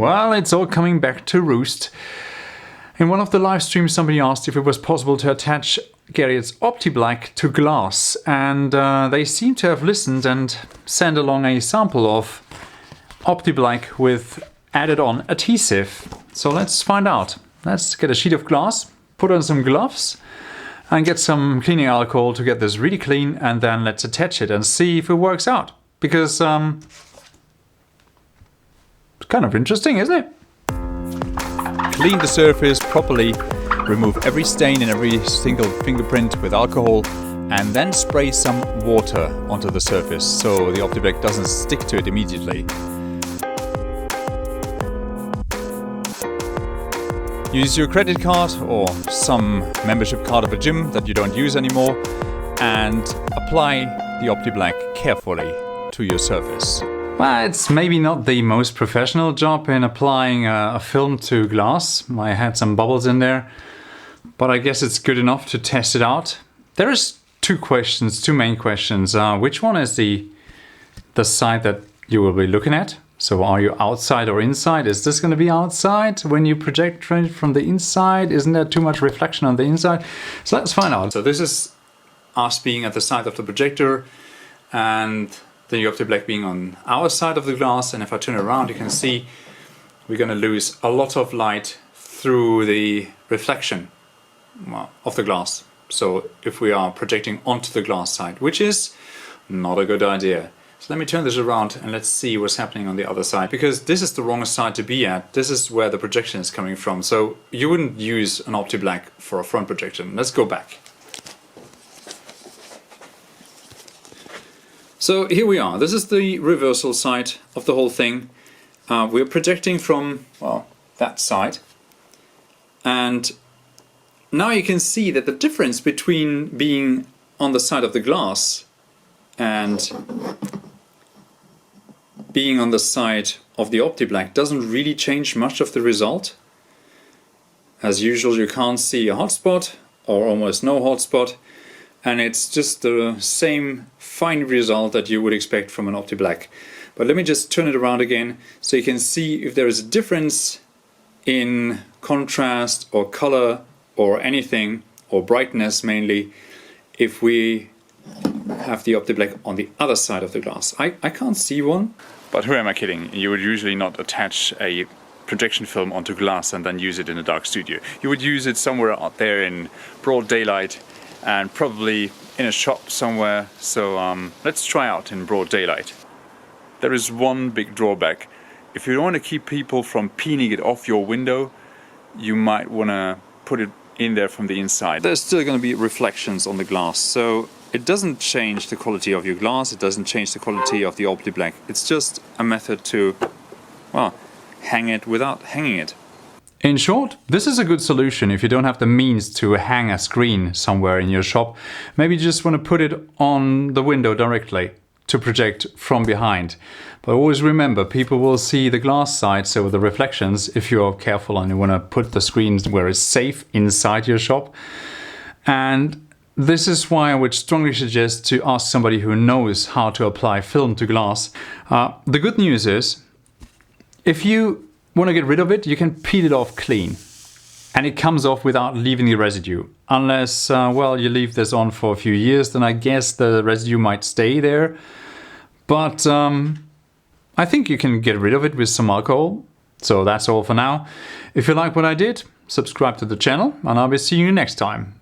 Well, it's all coming back to roost. In one of the live streams, somebody asked if it was possible to attach Gerriets Optiblack to glass, and they seem to have listened and sent along a sample of Optiblack with added on adhesive. So let's find out. Let's get a sheet of glass, put on some gloves and get some cleaning alcohol to get this really clean, and then let's attach it and see if it works out. Because it's kind of interesting, isn't it? Clean the surface properly, remove every stain and every single fingerprint with alcohol, and then spray some water onto the surface so the Optiblack doesn't stick to it immediately. Use your credit card or some membership card of a gym that you don't use anymore and apply the Optiblack carefully to your surface. Well, it's maybe not the most professional job in applying a film to glass. I had some bubbles in there, but I guess it's good enough to test it out. There is two main questions. Which one is the side that you will be looking at? So are you outside or inside? Is this going to be outside when you project from the inside? Isn't there too much reflection on the inside? So let's find out. So this is us being at the side of the projector and the Optiblack being on our side of the glass, and if I turn it around you can see we're going to lose a lot of light through the reflection of the glass. So if we are projecting onto the glass side, which is not a good idea. So let me turn this around and let's see what's happening on the other side, because this is the wrong side to be at. This is where the projection is coming from. So you wouldn't use an Optiblack for a front projection. Let's go back. So here we are. This is the reversal side of the whole thing. We're projecting from, well, that side. And now you can see that the difference between being on the side of the glass and being on the side of the Optiblack doesn't really change much of the result. As usual, you can't see a hotspot or almost no hotspot. And it's just the same fine result that you would expect from an Optiblack. But let me just turn it around again so you can see if there is a difference in contrast or color or anything, or brightness mainly, if we have the Optiblack on the other side of the glass. I can't see one. But who am I kidding? You would usually not attach a projection film onto glass and then use it in a dark studio. You would use it somewhere out there in broad daylight, and probably in a shop somewhere. So let's try out in broad daylight. There is one big drawback. If you don't want to keep people from peeling it off your window, you might want to put it in there from the inside. There's still going to be reflections on the glass, so it doesn't change the quality of your glass, it doesn't change the quality of the Optiblack. It's just a method to, well, hang it without hanging it. In short, this is a good solution if you don't have the means to hang a screen somewhere in your shop. Maybe you just want to put it on the window directly to project from behind. But always remember, people will see the glass side, so the reflections, if you're careful and you want to put the screens where it's safe inside your shop. And this is why I would strongly suggest to ask somebody who knows how to apply film to glass. The good news is, if you want to get rid of it, you can peel it off clean. And it comes off without leaving the residue. Unless, well, you leave this on for a few years, then I guess the residue might stay there. But I think you can get rid of it with some alcohol. So that's all for now. If you like what I did, subscribe to the channel and I'll be seeing you next time.